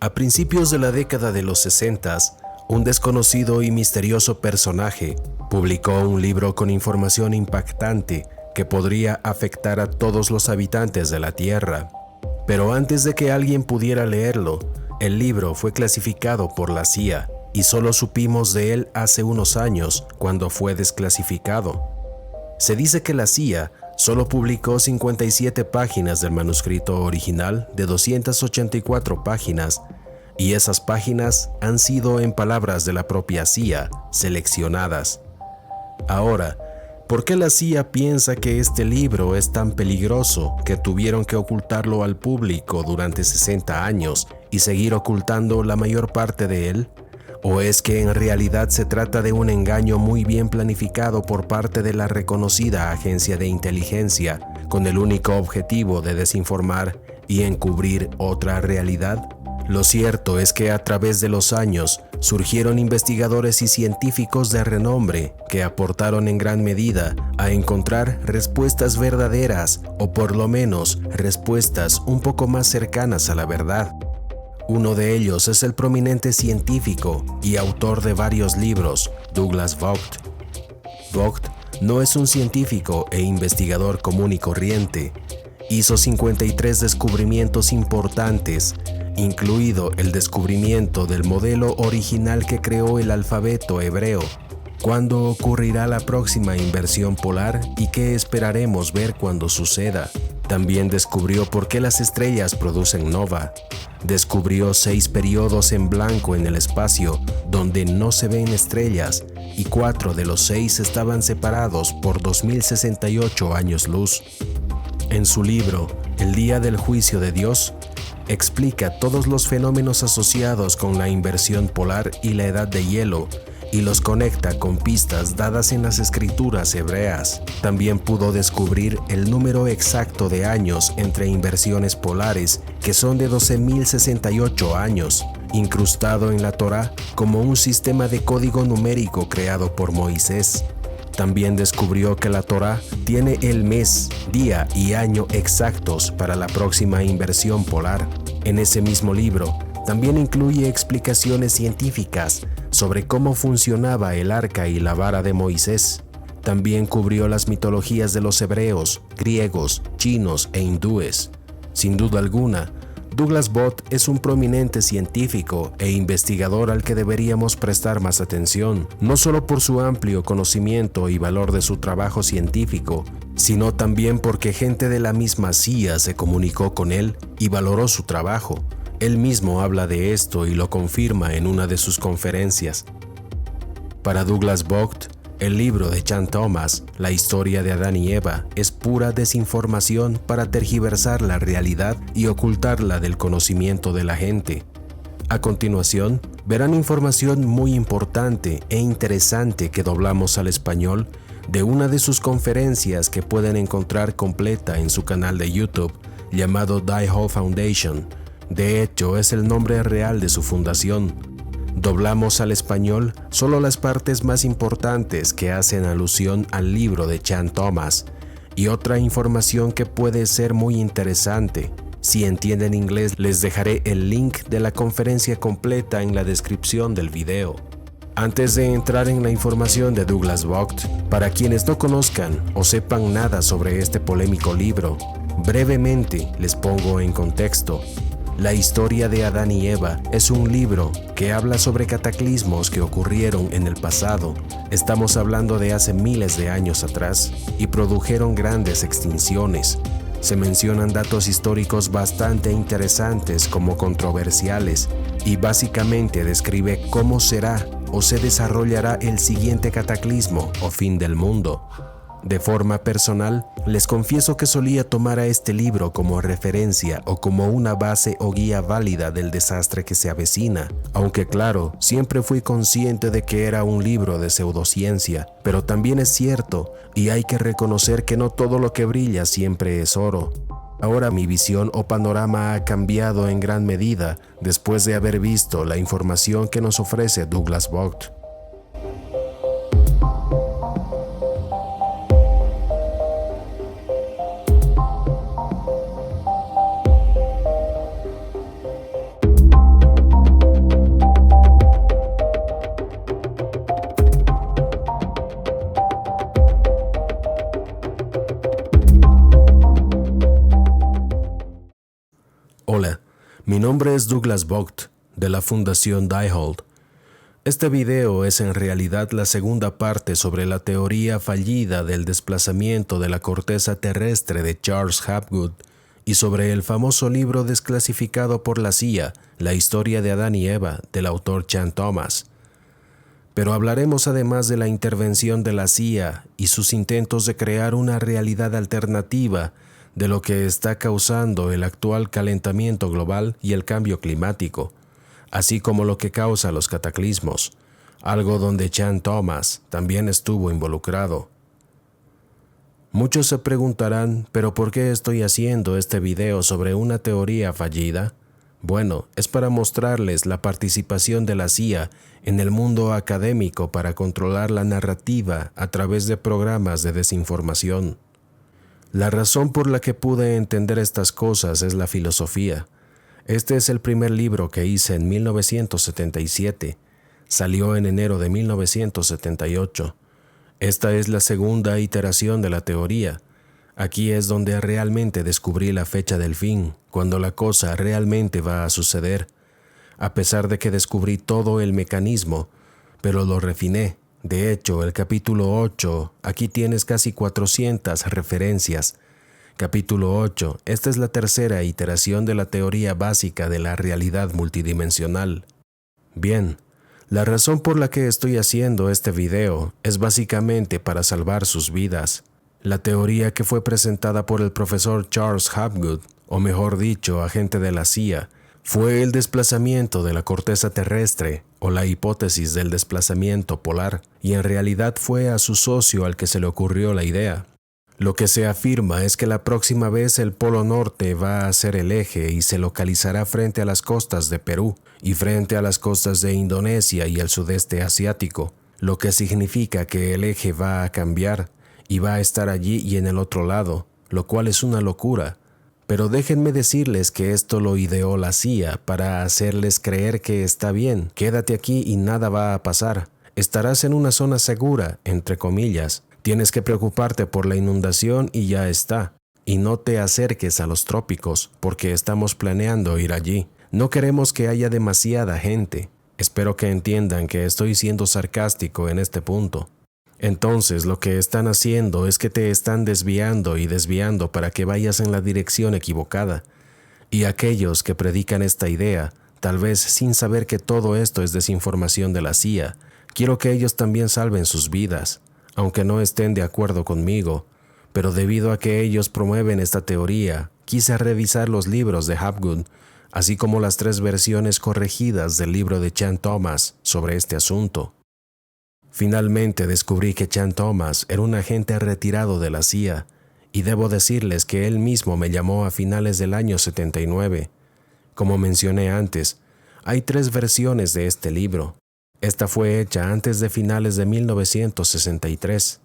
A principios de la década de los 60, un desconocido y misterioso personaje publicó un libro con información impactante que podría afectar a todos los habitantes de la Tierra. Pero antes de que alguien pudiera leerlo, el libro fue clasificado por la CIA y solo supimos de él hace unos años cuando fue desclasificado. Se dice que la CIA solo publicó 57 páginas del manuscrito original de 284 páginas, y esas páginas han sido, en palabras de la propia CIA, seleccionadas. Ahora, ¿por qué la CIA piensa que este libro es tan peligroso que tuvieron que ocultarlo al público durante 60 años y seguir ocultando la mayor parte de él? ¿O es que en realidad se trata de un engaño muy bien planificado por parte de la reconocida agencia de inteligencia con el único objetivo de desinformar y encubrir otra realidad? Lo cierto es que a través de los años surgieron investigadores y científicos de renombre que aportaron en gran medida a encontrar respuestas verdaderas o por lo menos respuestas un poco más cercanas a la verdad. Uno de ellos es el prominente científico y autor de varios libros, Douglas Vogt. Vogt no es un científico e investigador común y corriente. Hizo 53 descubrimientos importantes, incluido el descubrimiento del modelo original que creó el alfabeto hebreo. ¿Cuándo ocurrirá la próxima inversión polar y qué esperaremos ver cuando suceda? También descubrió por qué las estrellas producen nova. Descubrió 6 periodos en blanco en el espacio donde no se ven estrellas y 4 de los 6 estaban separados por 2068 años luz. En su libro, El día del juicio de Dios, explica todos los fenómenos asociados con la inversión polar y la edad de hielo y los conecta con pistas dadas en las escrituras hebreas. También pudo descubrir el número exacto de años entre inversiones polares, que son de 12.068 años, incrustado en la Torá como un sistema de código numérico creado por Moisés. También descubrió que la Torá tiene el mes, día y año exactos para la próxima inversión polar. En ese mismo libro, también incluye explicaciones científicas sobre cómo funcionaba el arca y la vara de Moisés. También cubrió las mitologías de los hebreos, griegos, chinos e hindúes. Sin duda alguna, Douglas Vogt es un prominente científico e investigador al que deberíamos prestar más atención, no solo por su amplio conocimiento y valor de su trabajo científico, sino también porque gente de la misma CIA se comunicó con él y valoró su trabajo. Él mismo habla de esto y lo confirma en una de sus conferencias. Para Douglas Vogt, el libro de Jan Thomas, La historia de Adán y Eva, es pura desinformación para tergiversar la realidad y ocultarla del conocimiento de la gente. A continuación, verán información muy importante e interesante que doblamos al español de una de sus conferencias que pueden encontrar completa en su canal de YouTube llamado Die Hall Foundation. De hecho, es el nombre real de su fundación. Doblamos al español solo las partes más importantes que hacen alusión al libro de Jan Thomas y otra información que puede ser muy interesante. Si entienden inglés, les dejaré el link de la conferencia completa en la descripción del video. Antes de entrar en la información de Douglas Vogt, para quienes no conozcan o sepan nada sobre este polémico libro, brevemente les pongo en contexto. La historia de Adán y Eva es un libro que habla sobre cataclismos que ocurrieron en el pasado. Estamos hablando de hace miles de años atrás y produjeron grandes extinciones. Se mencionan datos históricos bastante interesantes como controversiales y básicamente describe cómo será o se desarrollará el siguiente cataclismo o fin del mundo. De forma personal, les confieso que solía tomar a este libro como referencia o como una base o guía válida del desastre que se avecina, aunque claro, siempre fui consciente de que era un libro de pseudociencia, pero también es cierto, y hay que reconocer que no todo lo que brilla siempre es oro. Ahora mi visión o panorama ha cambiado en gran medida después de haber visto la información que nos ofrece Douglas Vogt. Mi nombre es Douglas Vogt, de la Fundación Diebold. Este video es en realidad la segunda parte sobre la teoría fallida del desplazamiento de la corteza terrestre de Charles Hapgood y sobre el famoso libro desclasificado por la CIA, La historia de Adán y Eva, del autor Chan Thomas. Pero hablaremos además de la intervención de la CIA y sus intentos de crear una realidad alternativa de lo que está causando el actual calentamiento global y el cambio climático, así como lo que causa los cataclismos, algo donde Chan Thomas también estuvo involucrado. Muchos se preguntarán, ¿pero por qué estoy haciendo este video sobre una teoría fallida? Bueno, es para mostrarles la participación de la CIA en el mundo académico para controlar la narrativa a través de programas de desinformación. La razón por la que pude entender estas cosas es la filosofía. Este es el primer libro que hice en 1977. Salió en enero de 1978. Esta es la segunda iteración de la teoría. Aquí es donde realmente descubrí la fecha del fin, cuando la cosa realmente va a suceder. A pesar de que descubrí todo el mecanismo, pero lo refiné. De hecho, el capítulo 8, aquí tienes casi 400 referencias. Capítulo 8, esta es la tercera iteración de la teoría básica de la realidad multidimensional. Bien, la razón por la que estoy haciendo este video es básicamente para salvar sus vidas. La teoría que fue presentada por el profesor Charles Hapgood, o mejor dicho, agente de la CIA, fue el desplazamiento de la corteza terrestre, o la hipótesis del desplazamiento polar, y en realidad fue a su socio al que se le ocurrió la idea. Lo que se afirma es que la próxima vez el Polo Norte va a ser el eje y se localizará frente a las costas de Perú y frente a las costas de Indonesia y el sudeste asiático, lo que significa que el eje va a cambiar y va a estar allí y en el otro lado, lo cual es una locura. Pero déjenme decirles que esto lo ideó la CIA para hacerles creer que está bien, quédate aquí y nada va a pasar. Estarás en una zona segura, entre comillas. Tienes que preocuparte por la inundación y ya está. Y no te acerques a los trópicos, porque estamos planeando ir allí. No queremos que haya demasiada gente. Espero que entiendan que estoy siendo sarcástico en este punto. Entonces lo que están haciendo es que te están desviando y desviando para que vayas en la dirección equivocada. Y aquellos que predican esta idea, tal vez sin saber que todo esto es desinformación de la CIA, quiero que ellos también salven sus vidas, aunque no estén de acuerdo conmigo. Pero debido a que ellos promueven esta teoría, quise revisar los libros de Hapgood, así como las 3 versiones corregidas del libro de Chan Thomas sobre este asunto. Finalmente descubrí que Chan Thomas era un agente retirado de la CIA, y debo decirles que él mismo me llamó a finales del año 79. Como mencioné antes, hay 3 versiones de este libro. Esta fue hecha antes de finales de 1963.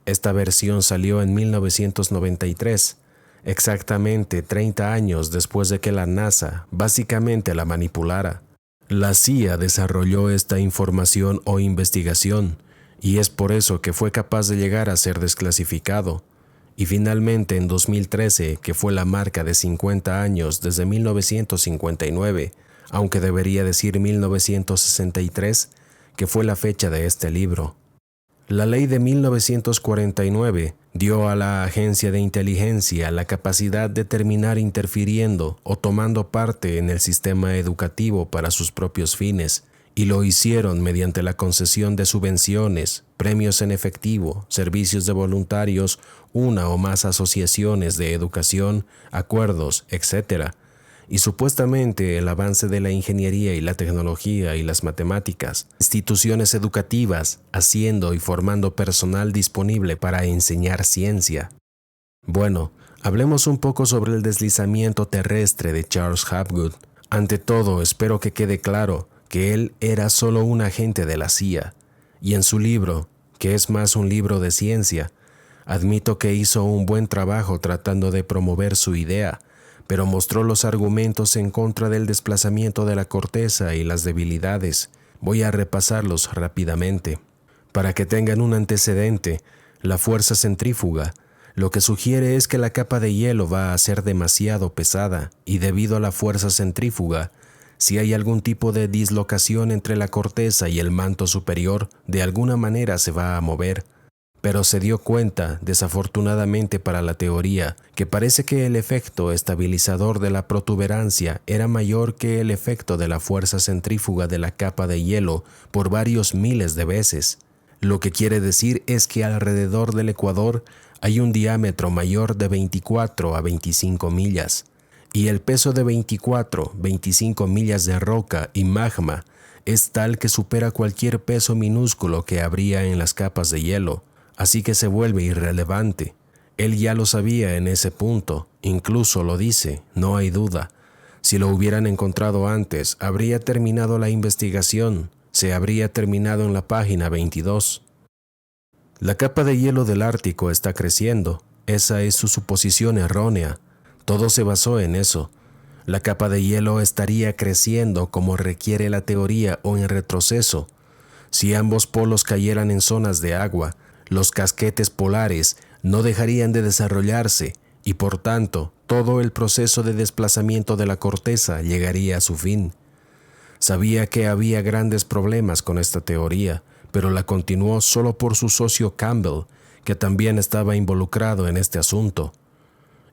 Esta versión salió en 1993, exactamente 30 años después de que la NASA básicamente la manipulara. La CIA desarrolló esta información o investigación, y es por eso que fue capaz de llegar a ser desclasificado. Y finalmente en 2013, que fue la marca de 50 años desde 1959, aunque debería decir 1963, que fue la fecha de este libro. La ley de 1949 dio a la agencia de inteligencia la capacidad de terminar interfiriendo o tomando parte en el sistema educativo para sus propios fines, y lo hicieron mediante la concesión de subvenciones, premios en efectivo, servicios de voluntarios, una o más asociaciones de educación, acuerdos, etc., y supuestamente el avance de la ingeniería y la tecnología y las matemáticas, instituciones educativas haciendo y formando personal disponible para enseñar ciencia. Bueno, hablemos un poco sobre el deslizamiento terrestre de Charles Hapgood. Ante todo, espero que quede claro que él era solo un agente de la CIA, y en su libro, que es más un libro de ciencia, admito que hizo un buen trabajo tratando de promover su idea, pero mostró los argumentos en contra del desplazamiento de la corteza y las debilidades. Voy a repasarlos rápidamente. Para que tengan un antecedente, la fuerza centrífuga, Lo que sugiere es que la capa de hielo va a ser demasiado pesada y debido a la fuerza centrífuga, si hay algún tipo de dislocación entre la corteza y el manto superior, de alguna manera se va a mover. Pero se dio cuenta, desafortunadamente para la teoría, que parece que el efecto estabilizador de la protuberancia era mayor que el efecto de la fuerza centrífuga de la capa de hielo por varios miles de veces. Lo que quiere decir es que alrededor del ecuador hay un diámetro mayor de 24 a 25 millas, y el peso de 24-25 millas de roca y magma es tal que supera cualquier peso minúsculo que habría en las capas de hielo. Así que se vuelve irrelevante. Él ya lo sabía en ese punto, incluso lo dice, no hay duda. Si lo hubieran encontrado antes, habría terminado la investigación, se habría terminado en la página 22. La capa de hielo del Ártico está creciendo, esa es su suposición errónea. Todo se basó en eso. La capa de hielo estaría creciendo como requiere la teoría o en retroceso. Si ambos polos cayeran en zonas de agua, los casquetes polares no dejarían de desarrollarse y por tanto todo el proceso de desplazamiento de la corteza llegaría a su fin. Sabía que había grandes problemas con esta teoría, pero la continuó solo por su socio Campbell, que también estaba involucrado en este asunto.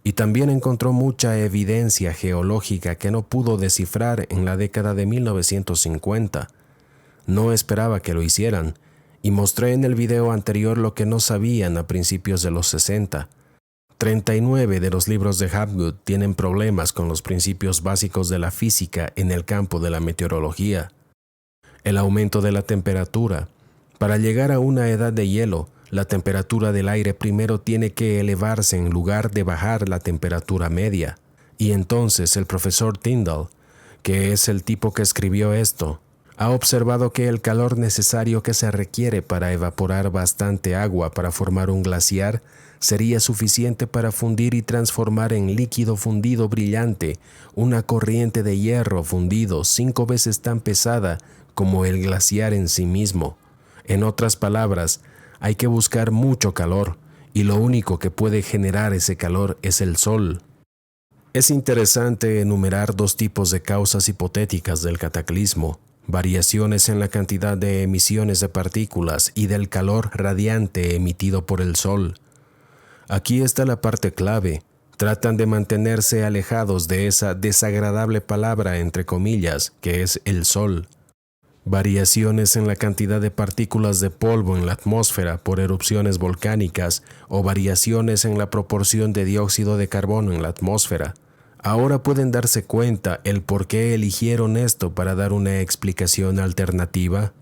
Y también encontró mucha evidencia geológica que no pudo descifrar en la década de 1950. No esperaba que lo hicieran, y mostré en el video anterior lo que no sabían a principios de los 60. 39 de los libros de Hapgood tienen problemas con los principios básicos de la física en el campo de la meteorología. El aumento de la temperatura. Para llegar a una edad de hielo, la temperatura del aire primero tiene que elevarse en lugar de bajar la temperatura media. Y entonces el profesor Tyndall, que es el tipo que escribió esto, ha observado que el calor necesario que se requiere para evaporar bastante agua para formar un glaciar sería suficiente para fundir y transformar en líquido fundido brillante una corriente de hierro fundido 5 veces tan pesada como el glaciar en sí mismo. En otras palabras, hay que buscar mucho calor, y lo único que puede generar ese calor es el sol. Es interesante enumerar 2 tipos de causas hipotéticas del cataclismo: variaciones en la cantidad de emisiones de partículas y del calor radiante emitido por el Sol. Aquí está la parte clave. Tratan de mantenerse alejados de esa desagradable palabra entre comillas que es el Sol. Variaciones en la cantidad de partículas de polvo en la atmósfera por erupciones volcánicas o variaciones en la proporción de dióxido de carbono en la atmósfera. Ahora pueden darse cuenta el por qué eligieron esto para dar una explicación alternativa.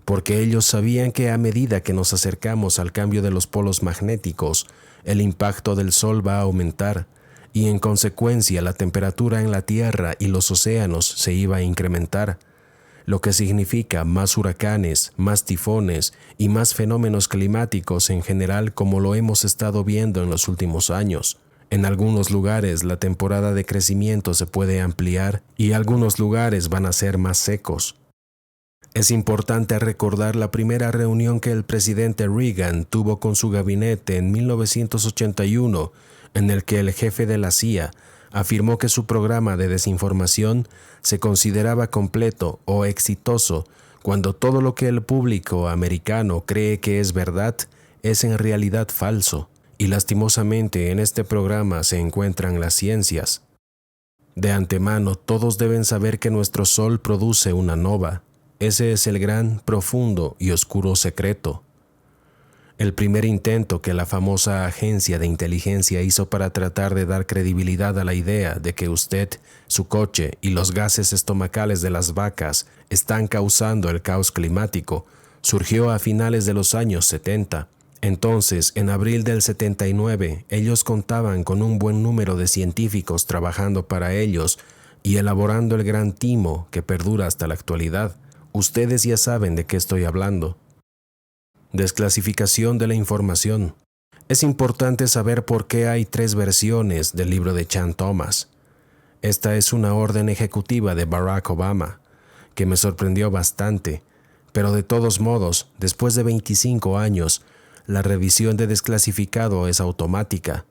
Porque ellos sabían que a medida que nos acercamos al cambio de los polos magnéticos, el impacto del Sol va a aumentar y en consecuencia la temperatura en la Tierra y los océanos se iba a incrementar, lo que significa más huracanes, más tifones y más fenómenos climáticos en general como lo hemos estado viendo en los últimos años. En algunos lugares la temporada de crecimiento se puede ampliar y algunos lugares van a ser más secos. Es importante recordar la primera reunión que el presidente Reagan tuvo con su gabinete en 1981, en el que el jefe de la CIA afirmó que su programa de desinformación se consideraba completo o exitoso cuando todo lo que el público americano cree que es verdad es en realidad falso. Y lastimosamente en este programa se encuentran las ciencias. De antemano todos deben saber que nuestro Sol produce una nova. Ese es el gran, profundo y oscuro secreto. El primer intento que la famosa agencia de inteligencia hizo para tratar de dar credibilidad a la idea de que usted, su coche y los gases estomacales de las vacas están causando el caos climático surgió a finales de los años 70. Entonces, en abril del 79, ellos contaban con un buen número de científicos trabajando para ellos y elaborando el gran timo que perdura hasta la actualidad. Ustedes ya saben de qué estoy hablando. Desclasificación de la información. Es importante saber por qué hay 3 versiones del libro de Chan Thomas. Esta es una orden ejecutiva de Barack Obama, que me sorprendió bastante, pero de todos modos, después de 25 años, la revisión de desclasificado es automática.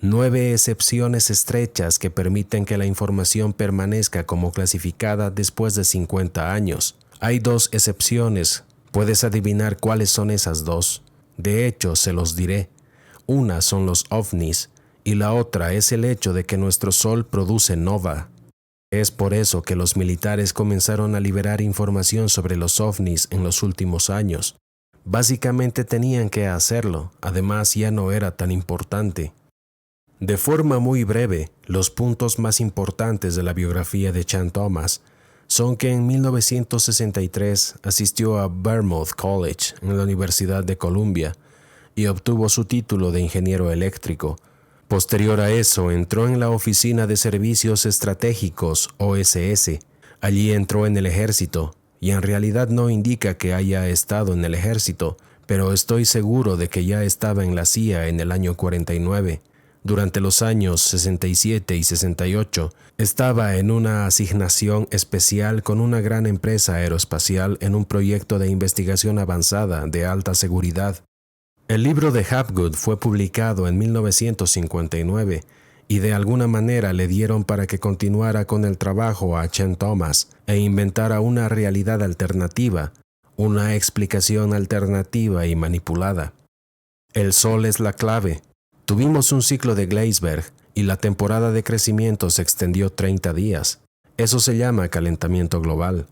9 excepciones estrechas que permiten que la información permanezca como clasificada después de 50 años. Hay 2 excepciones. ¿Puedes adivinar cuáles son esas 2? De hecho, se los diré. Una son los ovnis y la otra es el hecho de que nuestro Sol produce nova. Es por eso que los militares comenzaron a liberar información sobre los ovnis en los últimos años. Básicamente tenían que hacerlo, además ya no era tan importante. De forma muy breve, los puntos más importantes de la biografía de Chan Thomas son que en 1963 asistió a Vermont College en la Universidad de Columbia y obtuvo su título de ingeniero eléctrico. Posterior a eso, entró en la Oficina de Servicios Estratégicos, OSS. Allí entró en el ejército, y en realidad no indica que haya estado en el ejército, pero estoy seguro de que ya estaba en la CIA en el año 49. Durante los años 67 y 68, estaba en una asignación especial con una gran empresa aeroespacial en un proyecto de investigación avanzada de alta seguridad. El libro de Hapgood fue publicado en 1959 y de alguna manera le dieron para que continuara con el trabajo a Chan Thomas e inventara una realidad alternativa, una explicación alternativa y manipulada. El Sol es la clave. Tuvimos un ciclo de Gleisberg y la temporada de crecimiento se extendió 30 días. Eso se llama calentamiento global.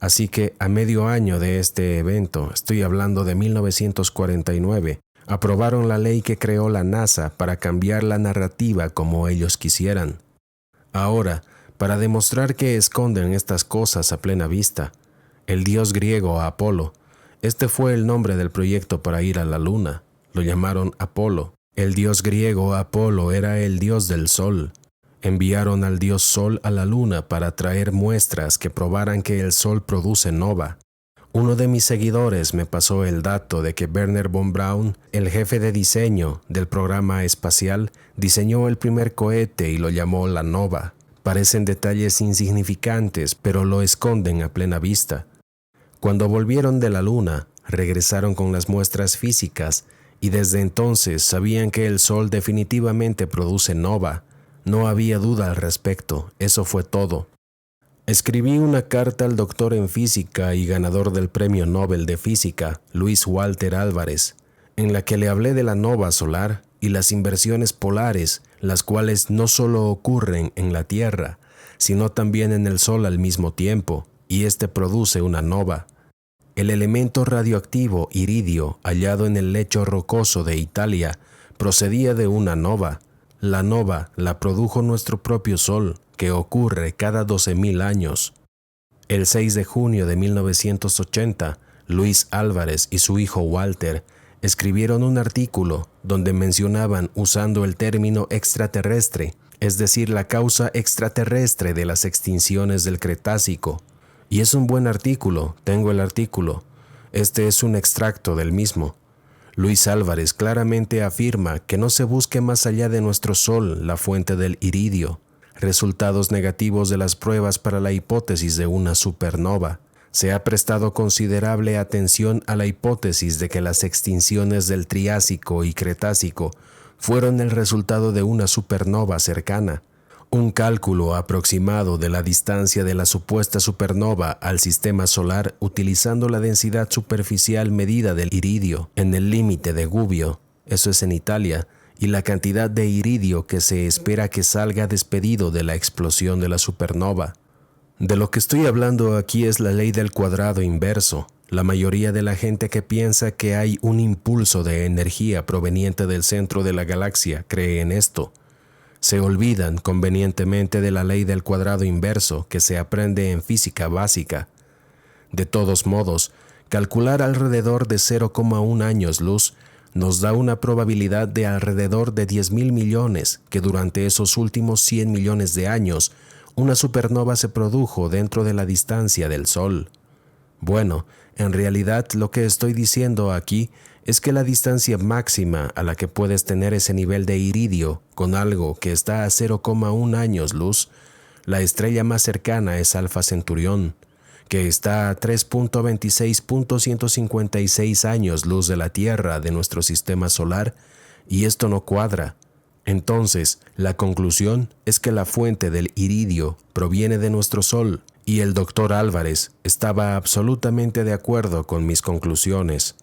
Así que a medio año de este evento, estoy hablando de 1949, aprobaron la ley que creó la NASA para cambiar la narrativa como ellos quisieran. Ahora, para demostrar que esconden estas cosas a plena vista, el dios griego Apolo, este fue el nombre del proyecto para ir a la Luna, lo llamaron Apolo. El dios griego Apolo era el dios del Sol. Enviaron al dios Sol a la Luna para traer muestras que probaran que el Sol produce nova. Uno de mis seguidores me pasó el dato de que Wernher von Braun, el jefe de diseño del programa espacial, diseñó el primer cohete y lo llamó la nova. Parecen detalles insignificantes, pero lo esconden a plena vista. Cuando volvieron de la Luna, regresaron con las muestras físicas y desde entonces sabían que el Sol definitivamente produce nova. No había duda al respecto, eso fue todo. Escribí una carta al doctor en física y ganador del Premio Nobel de Física, Luis Walter Álvarez, en la que le hablé de la nova solar y las inversiones polares, las cuales no solo ocurren en la Tierra, sino también en el Sol al mismo tiempo, y este produce una nova. El elemento radioactivo iridio hallado en el lecho rocoso de Italia procedía de una nova. La nova la produjo nuestro propio Sol, que ocurre cada 12.000 años. El 6 de junio de 1980, Luis Álvarez y su hijo Walter escribieron un artículo donde mencionaban usando el término extraterrestre, es decir, la causa extraterrestre de las extinciones del Cretácico. Y es un buen artículo, tengo el artículo. Este es un extracto del mismo. Luis Álvarez claramente afirma que no se busque más allá de nuestro Sol la fuente del iridio, resultados negativos de las pruebas para la hipótesis de una supernova. Se ha prestado considerable atención a la hipótesis de que las extinciones del Triásico y Cretácico fueron el resultado de una supernova cercana. Un cálculo aproximado de la distancia de la supuesta supernova al sistema solar utilizando la densidad superficial medida del iridio en el límite de Gubbio, eso es en Italia, y la cantidad de iridio que se espera que salga despedido de la explosión de la supernova. De lo que estoy hablando aquí es la ley del cuadrado inverso. La mayoría de la gente que piensa que hay un impulso de energía proveniente del centro de la galaxia cree en esto. Se olvidan convenientemente de la ley del cuadrado inverso que se aprende en física básica. De todos modos, calcular alrededor de 0,1 años luz nos da una probabilidad de alrededor de 10.000 millones que durante esos últimos 100 millones de años una supernova se produjo dentro de la distancia del Sol. Bueno, en realidad lo que estoy diciendo aquí es que la distancia máxima a la que puedes tener ese nivel de iridio con algo que está a 0,1 años luz, la estrella más cercana es Alfa Centauri, que está a 3.26.156 años luz de la Tierra de nuestro sistema solar, y esto no cuadra. Entonces, la conclusión es que la fuente del iridio proviene de nuestro Sol, y el Dr. Álvarez estaba absolutamente de acuerdo con mis conclusiones.